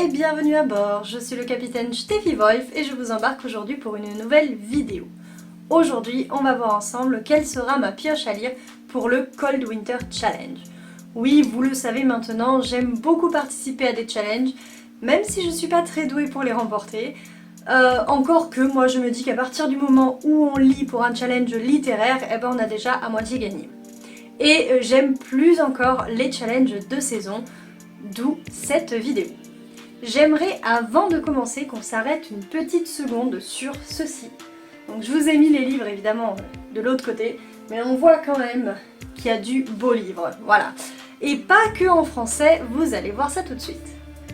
et bienvenue à bord, je suis le capitaine Steffi Wolf et je vous embarque aujourd'hui pour une nouvelle vidéo. Aujourd'hui, on va voir ensemble quelle sera ma pioche à lire pour le Cold Winter Challenge. Oui, vous le savez maintenant, j'aime beaucoup participer à des challenges, même si je suis pas très douée pour les remporter. Encore que moi je me dis qu'à partir du moment où on lit pour un challenge littéraire, eh ben on a déjà à moitié gagné. Et j'aime plus encore les challenges de saison, d'où cette vidéo. J'aimerais avant de commencer qu'on s'arrête une petite seconde sur ceci. Donc je vous ai mis les livres évidemment de l'autre côté, mais on voit quand même qu'il y a du beau livre, voilà. Et pas que en français, vous allez voir ça tout de suite.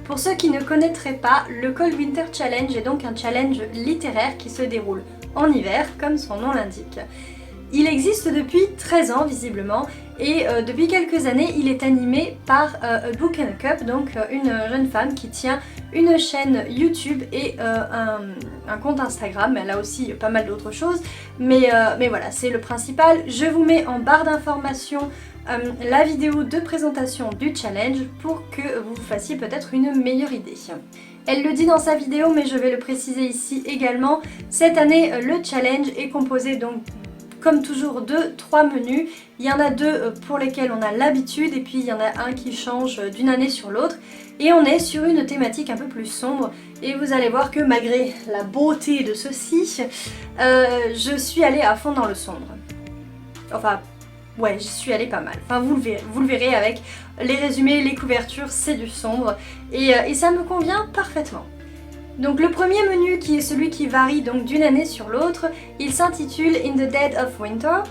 Pour ceux qui ne connaîtraient pas, le Cold Winter Challenge est donc un challenge littéraire qui se déroule en hiver, comme son nom l'indique. Il existe depuis 13 ans visiblement et depuis quelques années il est animé par A Book and a Cup, donc une jeune femme qui tient une chaîne YouTube et un compte Instagram. Elle a aussi pas mal d'autres choses, mais voilà, c'est le principal. Je vous mets en barre d'informations la vidéo de présentation du challenge pour que vous vous fassiez peut-être une meilleure idée. Elle le dit dans sa vidéo, mais je vais le préciser ici également. Cette année, le challenge est composé donc comme toujours de 3 menus. Il y en a 2 pour lesquels on a l'habitude et puis il y en a un qui change d'une année sur l'autre. Et on est sur une thématique un peu plus sombre et vous allez voir que malgré la beauté de ceci, je suis allée à fond dans le sombre. Enfin, ouais, j'y suis allée pas mal. Enfin, vous le verrez avec les résumés, les couvertures, c'est du sombre et ça me convient parfaitement. Donc le premier menu, qui est celui qui varie donc d'une année sur l'autre, il s'intitule In the Dead of Winter.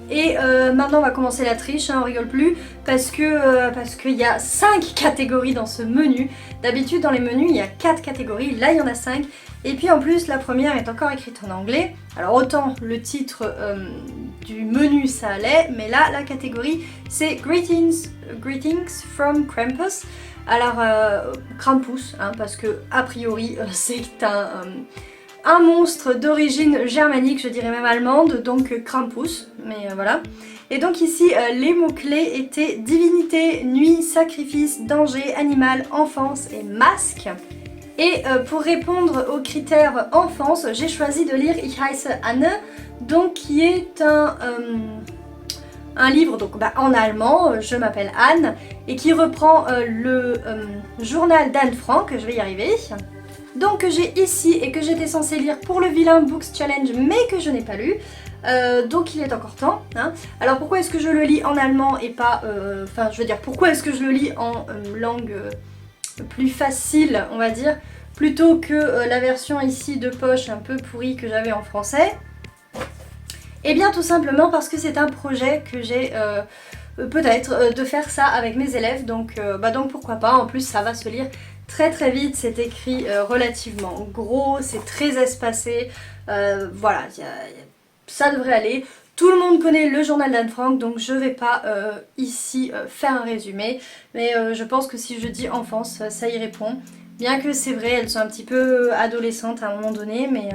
Et maintenant on va commencer la triche, hein, on rigole plus, parce qu'il y a 5 catégories dans ce menu. D'habitude dans les menus il y a 4 catégories, là il y en a 5. Et puis en plus la première est encore écrite en anglais. Alors autant le titre du menu ça allait, mais là la catégorie c'est Greetings from Krampus. Alors Krampus, hein, parce que a priori c'est un monstre d'origine germanique, je dirais même allemande, donc Krampus, mais voilà. Et donc ici les mots-clés étaient divinité, nuit, sacrifice, danger, animal, enfance et masque. Et pour répondre aux critères enfance, j'ai choisi de lire Ich heiße Anne, donc qui est un livre donc, en allemand, je m'appelle Anne, et qui reprend le journal d'Anne Frank, je vais y arriver. Donc que j'ai ici et que j'étais censée lire pour le Villain Books Challenge, mais que je n'ai pas lu. Donc il est encore temps. Hein. Alors pourquoi est-ce que je le lis en allemand et pas... Enfin je veux dire, pourquoi est-ce que je le lis en langue plus facile, on va dire, plutôt que la version ici de poche un peu pourrie que j'avais en français? Eh bien tout simplement parce que c'est un projet que j'ai peut-être de faire ça avec mes élèves, donc pourquoi pas. En plus ça va se lire très très vite, c'est écrit relativement gros, c'est très espacé, voilà, ça devrait aller. Tout le monde connaît le journal d'Anne Frank, donc je vais pas ici faire un résumé, mais je pense que si je dis enfance, ça y répond. Bien que c'est vrai, elles sont un petit peu adolescentes à un moment donné, mais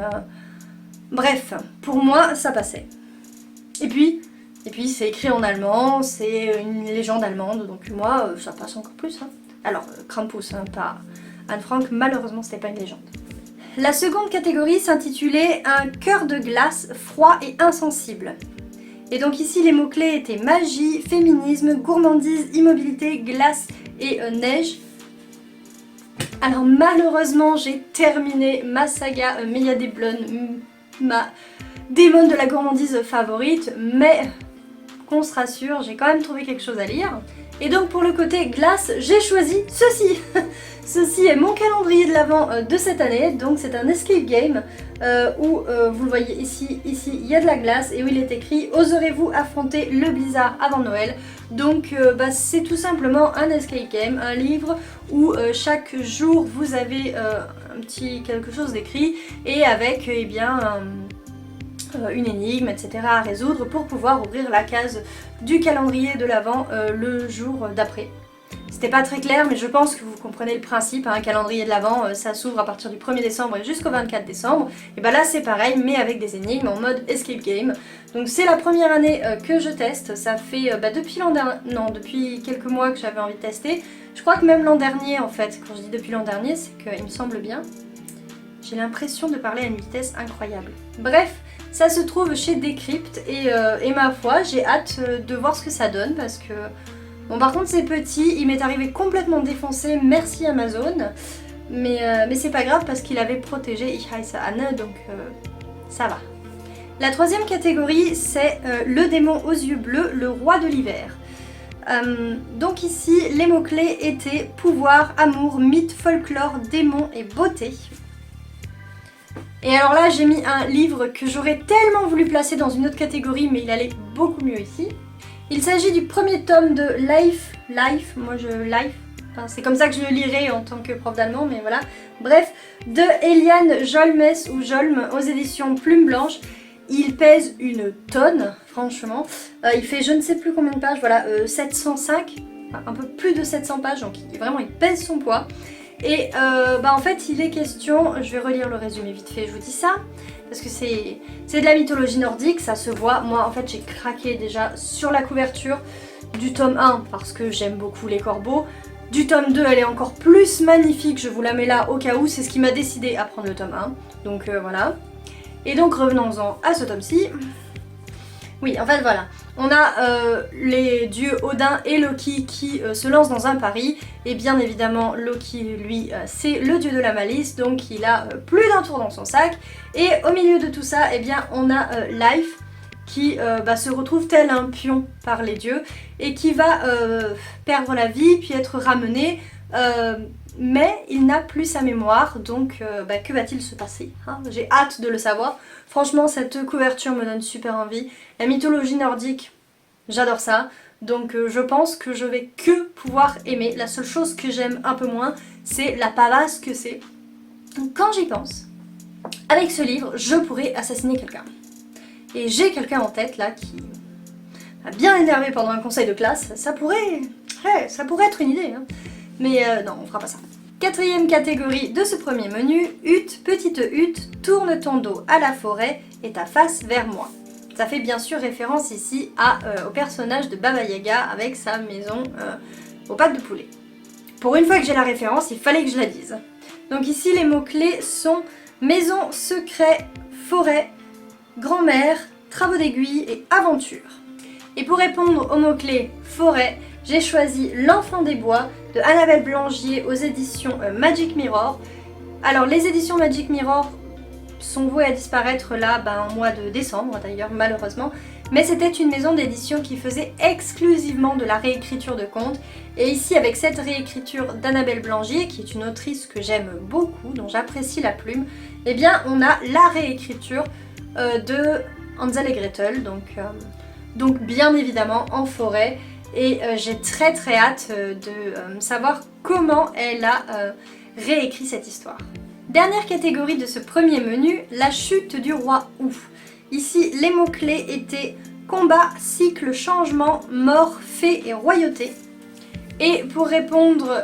bref, pour moi ça passait. Et puis c'est écrit en allemand, c'est une légende allemande, donc moi ça passe encore plus. Hein. Alors Krampus, hein, pas Anne Frank, malheureusement c'était pas une légende. La seconde catégorie s'intitulait Un cœur de glace, froid et insensible. Et donc ici les mots-clés étaient magie, féminisme, gourmandise, immobilité, glace et neige. Alors malheureusement j'ai terminé ma saga Meia des Blondes, ma démon de la gourmandise favorite, mais qu'on se rassure, j'ai quand même trouvé quelque chose à lire. Et donc pour le côté glace, j'ai choisi ceci. Ceci est mon calendrier de l'Avent de cette année, donc c'est un escape game où vous le voyez ici il y a de la glace et où il est écrit « Oserez-vous affronter le blizzard avant Noël ?» Donc c'est tout simplement un escape game, un livre où chaque jour vous avez un petit quelque chose d'écrit et avec une énigme, etc. à résoudre pour pouvoir ouvrir la case du calendrier de l'Avent le jour d'après. C'était pas très clair, mais je pense que vous comprenez le principe, hein, un calendrier de l'Avent, ça s'ouvre à partir du 1er décembre jusqu'au 24 décembre. Et bah là c'est pareil, mais avec des énigmes en mode escape game. Donc c'est la première année que je teste, ça fait depuis depuis quelques mois que j'avais envie de tester. Je crois que même l'an dernier en fait, quand je dis depuis l'an dernier, c'est qu'il me semble bien. J'ai l'impression de parler à une vitesse incroyable. Bref, ça se trouve chez Decrypt et ma foi, j'ai hâte de voir ce que ça donne parce que... Bon par contre c'est petit, il m'est arrivé complètement défoncé, merci Amazon. Mais c'est pas grave parce qu'il avait protégé Ich heiße Anne, donc ça va. La troisième catégorie c'est le démon aux yeux bleus, le roi de l'hiver. Donc ici les mots-clés étaient pouvoir, amour, mythe, folklore, démon et beauté. Et alors là j'ai mis un livre que j'aurais tellement voulu placer dans une autre catégorie mais il allait beaucoup mieux ici. Il s'agit du premier tome de Life, enfin, c'est comme ça que je le lirai en tant que prof d'allemand mais voilà. Bref, de Eliane Jolmes ou Jolm aux éditions Plume Blanche. Il pèse une tonne, franchement. Il fait je ne sais plus combien de pages, voilà, 705, enfin, un peu plus de 700 pages, donc vraiment il pèse son poids. Et en fait il est question, je vais relire le résumé vite fait, je vous dis ça, parce que c'est de la mythologie nordique, ça se voit. Moi en fait j'ai craqué déjà sur la couverture du tome 1 parce que j'aime beaucoup les corbeaux. Du tome 2 elle est encore plus magnifique, je vous la mets là au cas où, c'est ce qui m'a décidé à prendre le tome 1, donc voilà. Et donc revenons-en à ce tome-ci. Oui, en fait voilà, on a les dieux Odin et Loki qui se lancent dans un pari. Et bien évidemment Loki lui c'est le dieu de la malice, donc il a plus d'un tour dans son sac. Et au milieu de tout ça, eh bien on a Life qui se retrouve tel un pion par les dieux et qui va perdre la vie puis être ramené. Mais il n'a plus sa mémoire, donc que va-t-il se passer hein? J'ai hâte de le savoir. Franchement, cette couverture me donne super envie. La mythologie nordique, j'adore ça. Donc je pense que je vais que pouvoir aimer. La seule chose que j'aime un peu moins, c'est la pavasse que c'est. Quand j'y pense, avec ce livre, je pourrais assassiner quelqu'un. Et j'ai quelqu'un en tête là qui m'a bien énervé pendant un conseil de classe. Ça pourrait être une idée, hein. Mais non, on fera pas ça. Quatrième catégorie de ce premier menu, hutte, petite hutte, tourne ton dos à la forêt et ta face vers moi. Ça fait bien sûr référence ici au personnage de Baba Yaga avec sa maison aux pattes de poulet. Pour une fois que j'ai la référence, il fallait que je la dise. Donc ici les mots-clés sont maison, secret, forêt, grand-mère, travaux d'aiguille et aventure. Et pour répondre aux mots-clés forêt, j'ai choisi L'Enfant des Bois de Annabelle Blangier aux éditions Magic Mirror. Alors les éditions Magic Mirror sont vouées à disparaître là en mois de décembre d'ailleurs malheureusement. Mais c'était une maison d'édition qui faisait exclusivement de la réécriture de contes. Et ici avec cette réécriture d'Annabelle Blangier, qui est une autrice que j'aime beaucoup, dont j'apprécie la plume, eh bien on a la réécriture de Hansel et Gretel, donc bien évidemment en forêt. Et j'ai très hâte de savoir comment elle a réécrit cette histoire. Dernière catégorie de ce premier menu, la chute du roi Ouf. Ici les mots-clés étaient combat, cycle, changement, mort, fée et royauté. Et pour répondre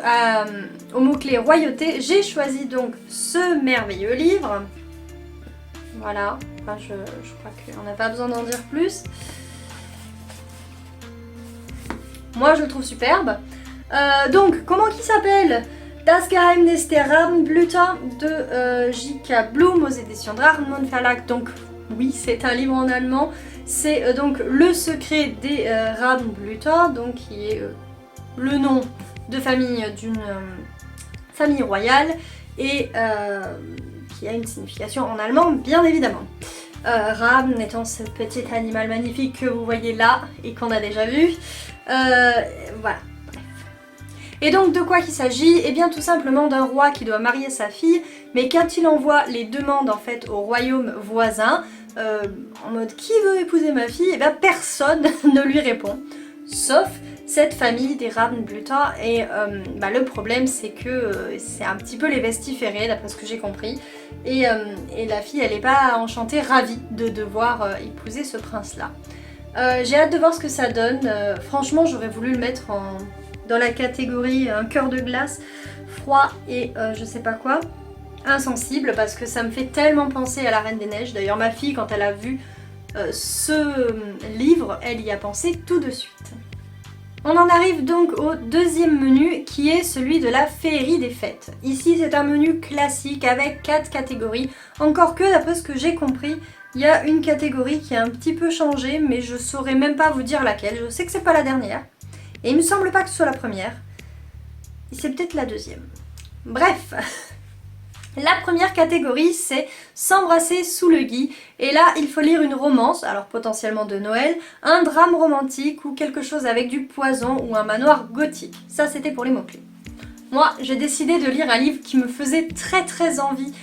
aux mots-clés royauté, j'ai choisi donc ce merveilleux livre. Voilà, enfin, je crois qu'on n'a pas besoin d'en dire plus. Moi je le trouve superbe. Donc, comment qu'il s'appelle? Das Geheimnis der Rabenblüter de J.K. Bloom aux éditions Drachenmond Verlag. Donc, oui, c'est un livre en allemand. C'est donc Le secret des Rabenblüter, donc qui est le nom de famille d'une famille royale et qui a une signification en allemand, bien évidemment. Raben étant ce petit animal magnifique que vous voyez là et qu'on a déjà vu. Voilà, bref. Et donc de quoi qu'il s'agit? Eh bien tout simplement d'un roi qui doit marier sa fille, mais quand il envoie les demandes en fait au royaume voisin, en mode qui veut épouser ma fille, eh bien personne ne lui répond, sauf cette famille des Rabenblüter. Et le problème c'est que c'est un petit peu les vestiférés d'après ce que j'ai compris, et la fille elle n'est pas enchantée, ravie de devoir épouser ce prince là. J'ai hâte de voir ce que ça donne. Franchement j'aurais voulu le mettre dans la catégorie un cœur de glace, froid et je sais pas quoi, insensible, parce que ça me fait tellement penser à la Reine des Neiges. D'ailleurs ma fille quand elle a vu ce livre, elle y a pensé tout de suite. On en arrive donc au deuxième menu qui est celui de la féerie des fêtes. Ici c'est un menu classique avec 4 catégories, encore que d'après ce que j'ai compris, il y a une catégorie qui a un petit peu changé mais je saurais même pas vous dire laquelle, je sais que c'est pas la dernière. Et il me semble pas que ce soit la première, c'est peut-être la deuxième. Bref. La première catégorie, c'est s'embrasser sous le gui. Et là, il faut lire une romance, alors potentiellement de Noël, un drame romantique ou quelque chose avec du poison ou un manoir gothique. Ça, c'était pour les mots-clés. Moi, j'ai décidé de lire un livre qui me faisait très envie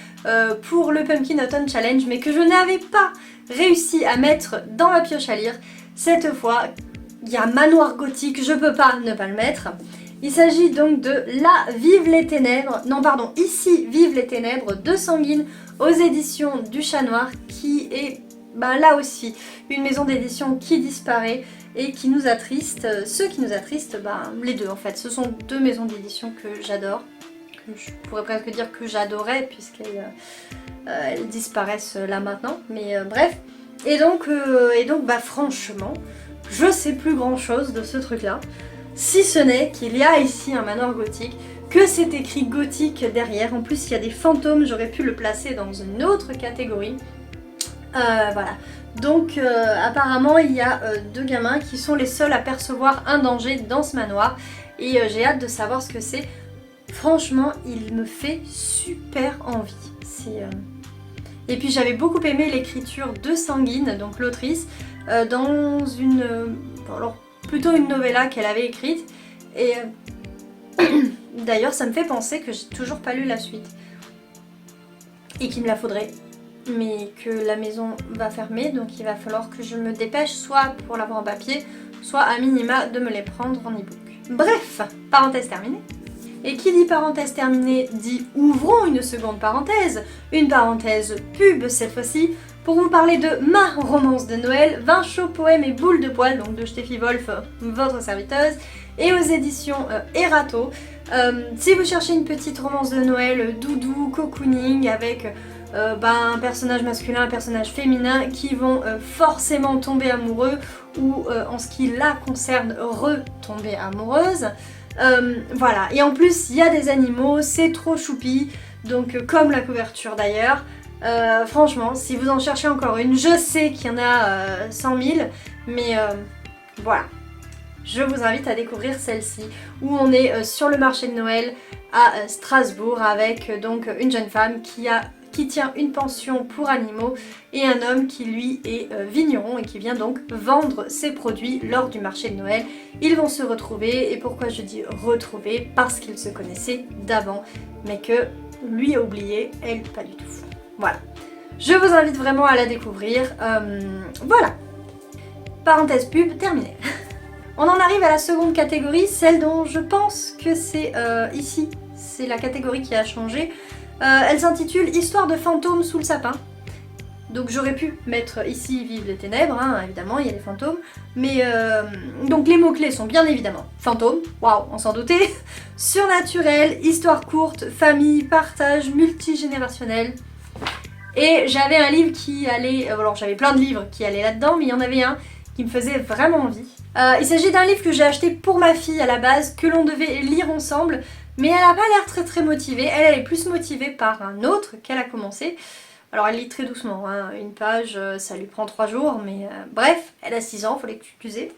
pour le Pumpkin Autumn Challenge, mais que je n'avais pas réussi à mettre dans ma pioche à lire. Cette fois, il y a manoir gothique, je peux pas ne pas le mettre. Il s'agit donc de Là vivent les ténèbres, non pardon, Ici vivent les ténèbres de Sanguine aux éditions du Chat Noir, qui est là aussi une maison d'édition qui disparaît et qui nous attriste. Ceux qui nous attristent, les deux en fait, ce sont deux maisons d'édition que j'adore, que je pourrais presque dire que j'adorais puisqu'elles elles disparaissent là maintenant, mais bref. Et donc franchement, je sais plus grand chose de ce truc là. Si ce n'est qu'il y a ici un manoir gothique, que c'est écrit gothique derrière. En plus il y a des fantômes, j'aurais pu le placer dans une autre catégorie. Voilà. Donc apparemment il y a deux gamins qui sont les seuls à percevoir un danger dans ce manoir. Et j'ai hâte de savoir ce que c'est. Franchement il me fait super envie. Et puis j'avais beaucoup aimé l'écriture de Sanguine, donc l'autrice, dans une... alors, plutôt une novella qu'elle avait écrite. Et d'ailleurs ça me fait penser que j'ai toujours pas lu la suite. Et qu'il me la faudrait. Mais que la maison va fermer, donc il va falloir que je me dépêche, soit pour l'avoir en papier, soit à minima de me les prendre en e-book. Bref, parenthèse terminée. Et qui dit parenthèse terminée dit ouvrons une seconde parenthèse, une parenthèse pub cette fois-ci, pour vous parler de ma romance de Noël, Vin chaud, poèmes et boules de poil, donc de Steffi Wolf, votre serviteuse, et aux éditions Erato. Si vous cherchez une petite romance de Noël doudou, cocooning, avec un personnage masculin, un personnage féminin qui vont forcément tomber amoureux, ou en ce qui la concerne, retomber amoureuse. Voilà, et en plus il y a des animaux, c'est trop choupi, donc comme la couverture d'ailleurs. Franchement, si vous en cherchez encore une, je sais qu'il y en a 100 000, mais voilà. Je vous invite à découvrir celle-ci, où on est sur le marché de Noël à Strasbourg avec donc une jeune femme qui tient une pension pour animaux et un homme qui lui est vigneron et qui vient donc vendre ses produits lors du marché de Noël. Ils vont se retrouver, et pourquoi je dis retrouver? Parce qu'ils se connaissaient d'avant, mais que lui a oublié, elle pas du tout. Voilà, je vous invite vraiment à la découvrir. Voilà, parenthèse pub terminée. On en arrive à la seconde catégorie, celle dont je pense que c'est ici, c'est la catégorie qui a changé. Elle s'intitule Histoire de fantômes sous le sapin. Donc j'aurais pu mettre Ici vivent les ténèbres, hein, évidemment, il y a les fantômes. Mais donc les mots-clés sont bien évidemment fantômes, waouh, on s'en doutait, surnaturel, histoire courte, famille, partage, multigénérationnel. Et j'avais un livre qui allait... alors j'avais plein de livres qui allaient là-dedans, mais il y en avait un qui me faisait vraiment envie. Il s'agit d'un livre que j'ai acheté pour ma fille à la base, que l'on devait lire ensemble, mais elle n'a pas l'air très motivée. Elle est plus motivée par un autre qu'elle a commencé. Alors elle lit très doucement, hein. Une page, ça lui prend 3 jours, mais bref, elle a 6 ans, faut l'excuser.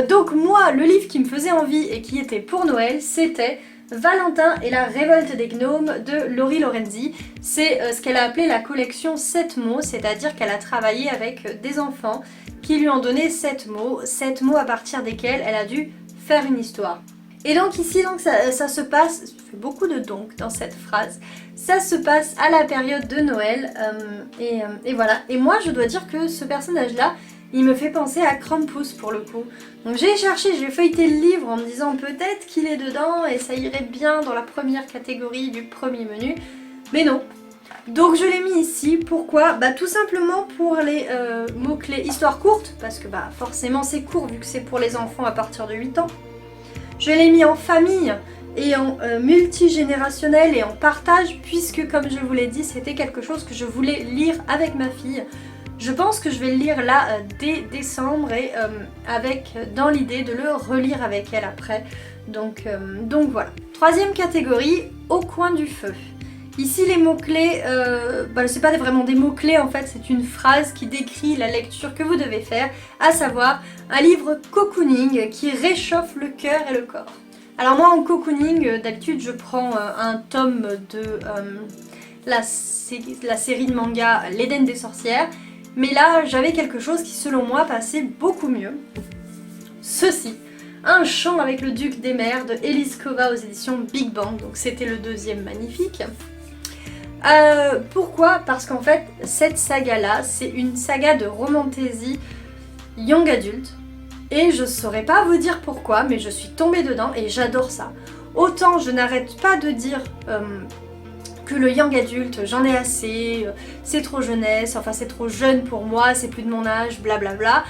Donc moi, le livre qui me faisait envie et qui était pour Noël, c'était Valentin et la révolte des gnomes de Laurie Lorenzi. C'est ce qu'elle a appelé la collection 7 mots, c'est-à-dire qu'elle a travaillé avec des enfants qui lui ont donné 7 mots à partir desquels elle a dû faire une histoire. Et donc ici, ça se passe, je fais beaucoup de donc dans cette phrase, ça se passe à la période de Noël, et voilà. Et moi je dois dire que ce personnage-là, il me fait penser à Krampus pour le coup. Donc j'ai cherché, j'ai feuilleté le livre en me disant peut-être qu'il est dedans et ça irait bien dans la première catégorie du premier menu, mais non. Donc je l'ai mis ici, pourquoi? Tout simplement pour les mots-clés histoire courte, parce que forcément c'est court vu que c'est pour les enfants à partir de 8 ans. Je l'ai mis en famille et en multigénérationnel et en partage, puisque comme je vous l'ai dit, c'était quelque chose que je voulais lire avec ma fille. Je pense que je vais le lire là dès décembre et avec dans l'idée de le relire avec elle après. Donc voilà. Troisième catégorie, au coin du feu. Ici les mots-clés, c'est pas vraiment des mots-clés en fait, c'est une phrase qui décrit la lecture que vous devez faire, à savoir un livre cocooning qui réchauffe le cœur et le corps. Alors moi en cocooning, d'habitude je prends un tome de la série de manga L'Éden des sorcières, mais là j'avais quelque chose qui selon moi passait beaucoup mieux. Ceci, Un chant avec le duc des mers de Elise Kova aux éditions Big Bang, donc c'était le deuxième magnifique. Pourquoi? Parce qu'en fait cette saga là c'est une saga de romantasy young adulte et je saurais pas vous dire pourquoi mais je suis tombée dedans et j'adore ça. Autant je n'arrête pas de dire que le young adulte j'en ai assez, c'est trop jeunesse, enfin c'est trop jeune pour moi, c'est plus de mon âge, blablabla,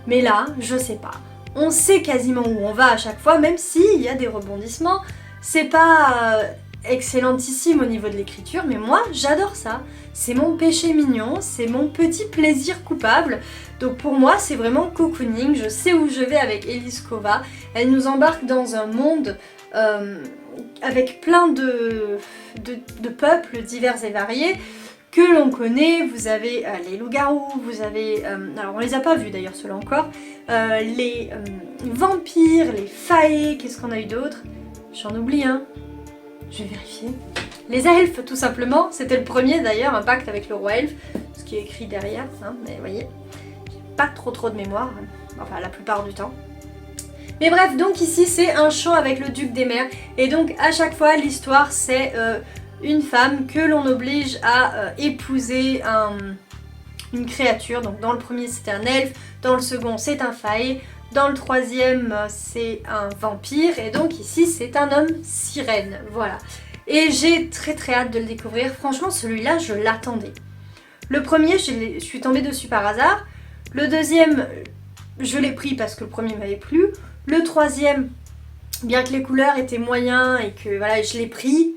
mais là je sais pas. On sait quasiment où on va à chaque fois même s'il y a des rebondissements, c'est pas excellentissime au niveau de l'écriture, mais moi j'adore ça. C'est mon péché mignon, c'est mon petit plaisir coupable. Donc pour moi c'est vraiment cocooning, je sais où je vais avec Elise Kova. Elle nous embarque dans un monde avec plein de peuples divers et variés que l'on connaît. Vous avez les loups-garous, vous avez, alors on les a pas vus d'ailleurs ceux-là encore, les vampires, les faées, qu'est-ce qu'on a eu d'autre? J'en oublie un. Je vais vérifier. Les elfes, tout simplement. C'était le premier d'ailleurs, un pacte avec le roi elfe. Ce qui est écrit derrière, hein, mais vous voyez, j'ai pas trop de mémoire. Enfin, la plupart du temps. Mais bref, donc ici, c'est un chant avec le duc des mers. Et donc, à chaque fois, l'histoire, c'est une femme que l'on oblige à épouser une créature. Donc, dans le premier, c'était un elfe. Dans le second, c'est un fae. Dans le troisième, c'est un vampire, et donc ici, c'est un homme sirène, voilà. Et j'ai très hâte de le découvrir, franchement, celui-là, je l'attendais. Le premier, je suis tombée dessus par hasard. Le deuxième, je l'ai pris parce que le premier m'avait plu. Le troisième, bien que les couleurs étaient moyens et que voilà, je l'ai pris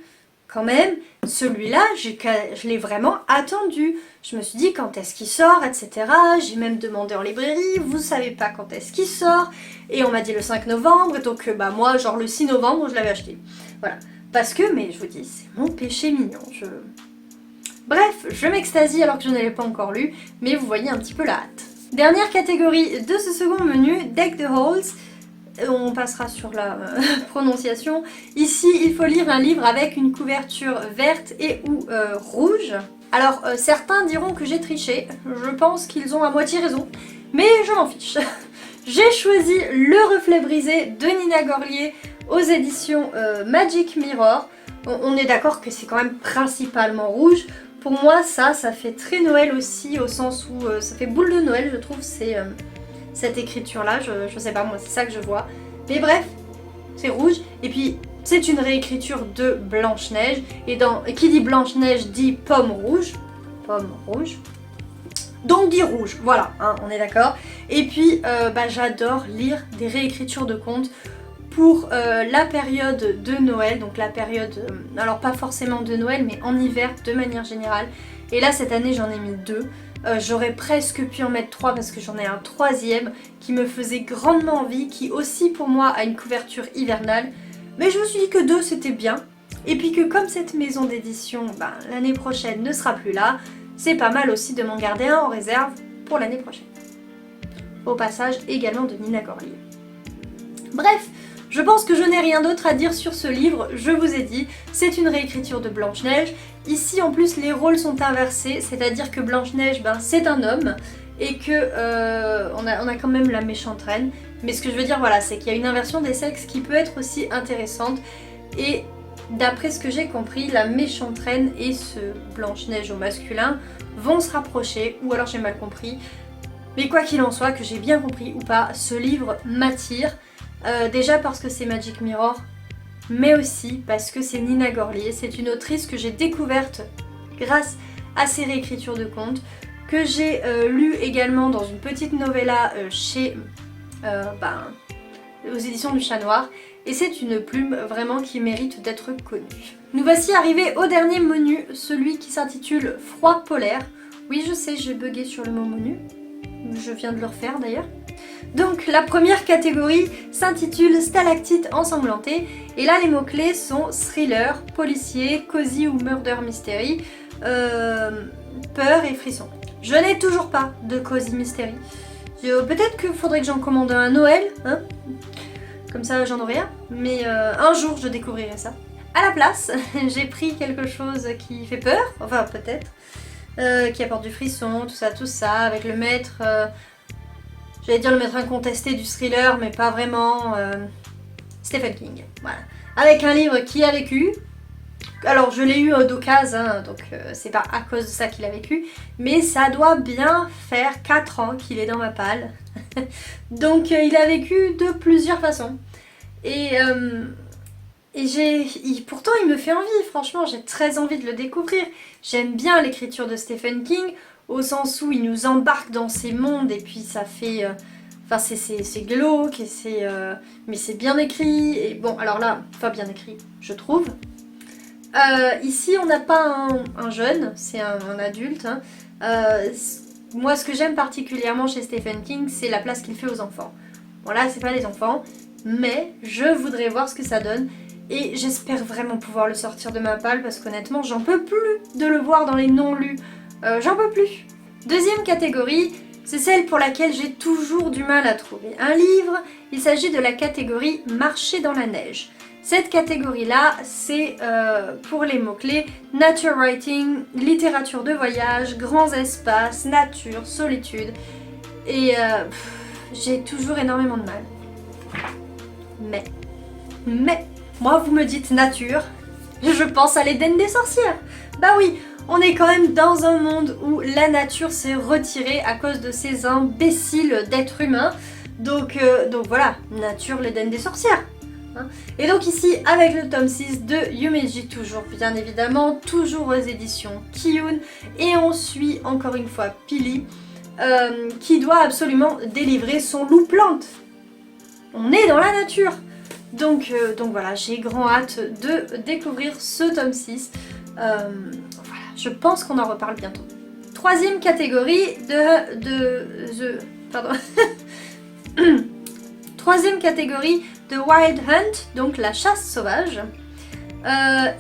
quand même. Celui-là, je l'ai vraiment attendu. Je me suis dit quand est-ce qu'il sort, etc. J'ai même demandé en librairie, vous savez pas quand est-ce qu'il sort. Et on m'a dit le 5 novembre, donc moi, genre le 6 novembre, je l'avais acheté. Voilà. Parce que, mais je vous dis, c'est mon péché mignon. Bref, je m'extasie alors que je ne l'ai pas encore lu, mais vous voyez un petit peu la hâte. Dernière catégorie de ce second menu, Deck the Halls. On passera sur la prononciation. Ici, il faut lire un livre avec une couverture verte et ou rouge. Alors, certains diront que j'ai triché. Je pense qu'ils ont à moitié raison. Mais je m'en fiche. J'ai choisi Le Reflet Brisé de Nina Gorlier aux éditions Magic Mirror. On est d'accord que c'est quand même principalement rouge. Pour moi, ça fait très Noël aussi, au sens où ça fait boule de Noël, je trouve, c'est... cette écriture là, je sais pas moi, c'est ça que je vois. Mais bref, c'est rouge. Et puis c'est une réécriture de Blanche-Neige. Et qui dit Blanche-Neige dit pomme rouge. Pomme rouge. Donc dit rouge, voilà, hein, on est d'accord. Et puis j'adore lire des réécritures de contes pour la période de Noël. Donc la période, alors pas forcément de Noël, mais en hiver de manière générale. Et là cette année j'en ai mis 2. J'aurais presque pu en mettre 3 parce que j'en ai un troisième qui me faisait grandement envie, qui aussi pour moi a une couverture hivernale. Mais je me suis dit que 2 c'était bien. Et puis que comme cette maison d'édition l'année prochaine ne sera plus là, c'est pas mal aussi de m'en garder un en réserve pour l'année prochaine. Au passage également de Nina Gorlier. Bref, je pense que je n'ai rien d'autre à dire sur ce livre, je vous ai dit, c'est une réécriture de Blanche-Neige. Ici en plus les rôles sont inversés, c'est-à-dire que Blanche-Neige c'est un homme et que on a quand même la méchante reine. Mais ce que je veux dire voilà, c'est qu'il y a une inversion des sexes qui peut être aussi intéressante. Et d'après ce que j'ai compris, la méchante reine et ce Blanche-Neige au masculin vont se rapprocher, ou alors j'ai mal compris. Mais quoi qu'il en soit, que j'ai bien compris ou pas, ce livre m'attire. Déjà parce que c'est Magic Mirror, mais aussi parce que c'est Nina Gorlier. C'est une autrice que j'ai découverte grâce à ses réécritures de contes, que j'ai lu également dans une petite novella aux éditions du Chat Noir. Et c'est une plume vraiment qui mérite d'être connue. Nous voici arrivés au dernier menu, celui qui s'intitule Froid polaire Oui, je sais, j'ai bugué sur le mot menu. Je viens de le refaire d'ailleurs. Donc la première catégorie s'intitule Stalactite ensanglantée. Et là les mots-clés sont thriller, policier, cozy ou murder mystery, peur et frisson. Je n'ai toujours pas de cozy mystery. Peut-être qu'il faudrait que j'en commande un à Noël, hein, comme ça j'en aurai un. Mais un jour je découvrirai ça. À la place, j'ai pris quelque chose qui fait peur, enfin peut-être, qui apporte du frisson, tout ça, avec le maître... J'allais dire le maître incontesté du thriller, mais pas vraiment. Stephen King, voilà. Avec un livre qui a vécu. Alors je l'ai eu d'occasion, hein, donc c'est pas à cause de ça qu'il a vécu. Mais ça doit bien faire 4 ans qu'il est dans ma palle. Donc il a vécu de plusieurs façons. Et pourtant il me fait envie, franchement j'ai très envie de le découvrir. J'aime bien l'écriture de Stephen King. Au sens où il nous embarque dans ces mondes et puis ça fait... Enfin c'est glauque et c'est... mais c'est bien écrit. Et bon alors là, enfin bien écrit, je trouve. Ici on n'a pas un jeune, c'est un adulte. Hein. Moi ce que j'aime particulièrement chez Stephen King, c'est la place qu'il fait aux enfants. Bon là c'est pas les enfants, mais je voudrais voir ce que ça donne. Et j'espère vraiment pouvoir le sortir de ma palle parce qu'honnêtement j'en peux plus de le voir dans les non-lus. J'en peux plus. Deuxième catégorie, c'est celle pour laquelle j'ai toujours du mal à trouver un livre. Il s'agit de la catégorie Marcher dans la neige. Cette catégorie-là, c'est pour les mots-clés nature writing, littérature de voyage, grands espaces, nature, solitude. Et j'ai toujours énormément de mal. Mais, moi vous me dites nature, je pense à l'Éden des sorcières. Bah oui, on est quand même dans un monde où la nature s'est retirée à cause de ces imbéciles d'êtres humains. Donc voilà, nature, l'Éden des sorcières. Hein. Et donc ici, avec le tome 6 de Yumeji, toujours bien évidemment, toujours aux éditions Kiyun. Et on suit encore une fois Pili, qui doit absolument délivrer son loup plante. On est dans la nature. Donc voilà, j'ai grand hâte de découvrir ce tome 6. Voilà, je pense qu'on en reparle bientôt. Troisième catégorie Troisième catégorie de Wild Hunt, donc la chasse sauvage.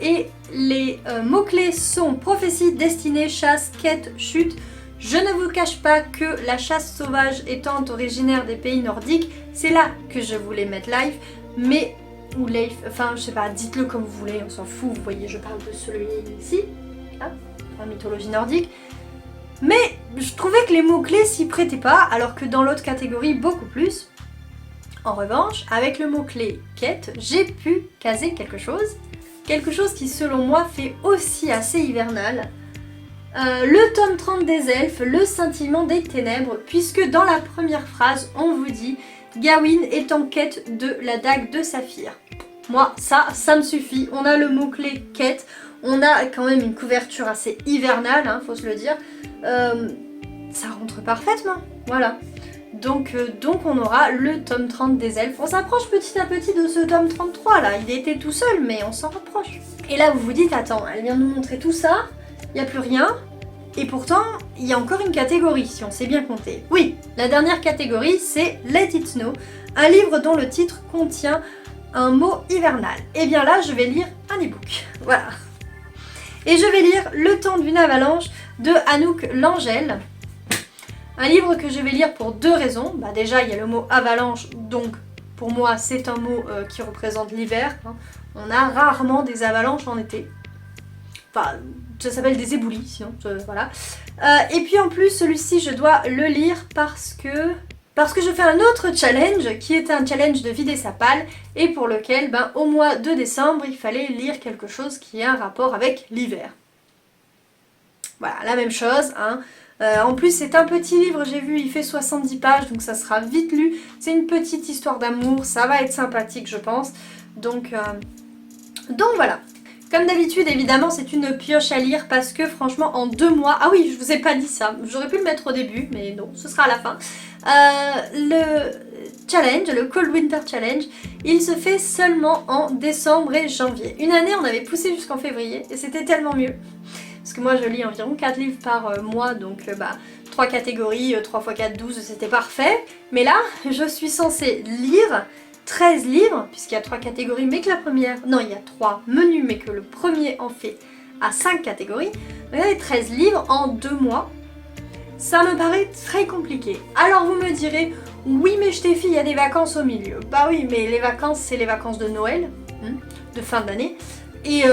Et les mots-clés sont prophétie, destinée, chasse, quête, chute. Je ne vous cache pas que la chasse sauvage étant originaire des pays nordiques, c'est là que je voulais mettre live. Mais, ou Leif, enfin je sais pas, dites-le comme vous voulez, on s'en fout, vous voyez, je parle de celui-ci, hein, en mythologie nordique. Mais je trouvais que les mots-clés s'y prêtaient pas, alors que dans l'autre catégorie, beaucoup plus. En revanche, avec le mot-clé quête, j'ai pu caser quelque chose qui selon moi fait aussi assez hivernal. Le tome 30 des elfes, le scintillement des ténèbres, puisque dans la première phrase, on vous dit Gawain est en quête de la dague de saphir. Moi, ça me suffit. On a le mot-clé quête, on a quand même une couverture assez hivernale, hein, faut se le dire. Ça rentre parfaitement, voilà. Donc on aura le tome 30 des elfes. On s'approche petit à petit de ce tome 33 là. Il était tout seul, mais on s'en rapproche. Et là, vous vous dites, attends, elle vient de nous montrer tout ça, il n'y a plus rien. Et pourtant, il y a encore une catégorie, si on sait bien compter. Oui, la dernière catégorie, c'est Let It Snow, un livre dont le titre contient un mot hivernal. Et bien là, je vais lire un e-book. Voilà. Et je vais lire Le temps d'une avalanche de Anouk Langel. Un livre que je vais lire pour deux raisons. Bah déjà, il y a le mot avalanche, donc pour moi, c'est un mot qui représente l'hiver. Hein. On a rarement des avalanches en été. Enfin, ça s'appelle des éboulis, sinon, voilà. Et puis en plus, celui-ci, je dois le lire parce que je fais un autre challenge, qui était un challenge de vider sa palle, et pour lequel, ben, au mois de décembre, il fallait lire quelque chose qui a un rapport avec l'hiver. Voilà, la même chose, hein. En plus, c'est un petit livre, j'ai vu, il fait 70 pages, donc ça sera vite lu. C'est une petite histoire d'amour, ça va être sympathique, je pense. Donc voilà. Comme d'habitude, évidemment, c'est une pioche à lire parce que franchement, en 2 mois... Ah oui, je vous ai pas dit ça. J'aurais pu le mettre au début, mais non, ce sera à la fin. Le challenge, le Cold Winter Challenge, il se fait seulement en décembre et janvier. Une année, on avait poussé jusqu'en février et c'était tellement mieux. Parce que moi je lis environ 4 livres par mois, donc 3 catégories, 3 x 4, 12, c'était parfait. Mais là, je suis censée lire 13 livres, puisqu'il y a 3 catégories, mais que la première... Non, il y a 3 menus, mais que le premier en fait à 5 catégories. Donc là, 13 livres en 2 mois. Ça me paraît très compliqué. Alors vous me direz, oui mais Stéphie, il y a des vacances au milieu. Bah oui, mais les vacances, c'est les vacances de Noël, de fin d'année. Et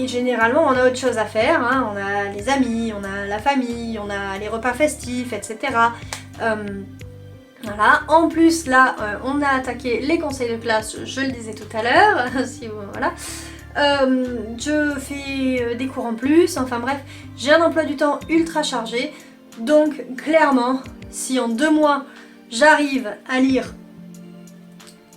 généralement, on a autre chose à faire. Hein. On a les amis, on a la famille, on a les repas festifs, etc. Voilà. En plus, là, on a attaqué les conseils de classe, je le disais tout à l'heure. Si vous, voilà. Je fais des cours en plus. Enfin bref, j'ai un emploi du temps ultra chargé. Donc clairement, si en 2 mois j'arrive à lire,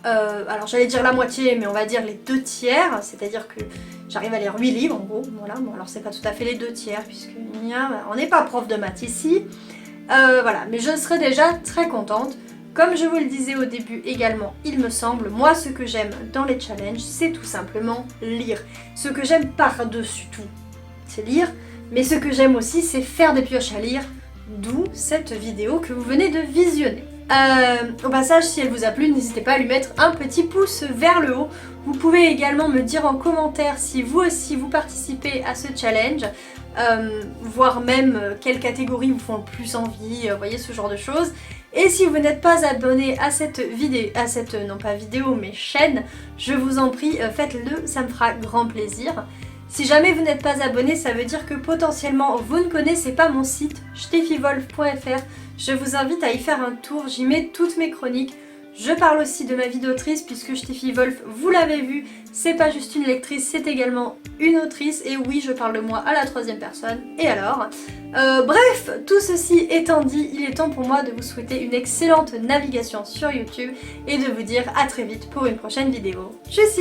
alors j'allais dire la moitié, mais on va dire les 2 tiers, c'est-à-dire que j'arrive à lire 8 livres en gros, voilà, bon alors c'est pas tout à fait les 2 tiers, puisque on n'est pas prof de maths ici, voilà, mais je serai déjà très contente. Comme je vous le disais au début également, il me semble, moi ce que j'aime dans les challenges, c'est tout simplement lire. Ce que j'aime par-dessus tout, c'est lire, mais ce que j'aime aussi, c'est faire des pioches à lire. D'où cette vidéo que vous venez de visionner. Au passage, si elle vous a plu, n'hésitez pas à lui mettre un petit pouce vers le haut. Vous pouvez également me dire en commentaire si vous aussi vous participez à ce challenge, voire même quelles catégories vous font le plus envie, voyez ce genre de choses. Et si vous n'êtes pas abonné à cette vidéo, non pas vidéo mais chaîne, je vous en prie, faites-le, ça me fera grand plaisir. Si jamais vous n'êtes pas abonné, ça veut dire que potentiellement vous ne connaissez pas mon site steffiwolf.fr. Je vous invite à y faire un tour, j'y mets toutes mes chroniques. Je parle aussi de ma vie d'autrice puisque Steffi Wolf, vous l'avez vu, c'est pas juste une lectrice, c'est également une autrice. Et oui, je parle de moi à la 3e personne. Et alors bref, tout ceci étant dit, il est temps pour moi de vous souhaiter une excellente navigation sur YouTube et de vous dire à très vite pour une prochaine vidéo. Tchuss!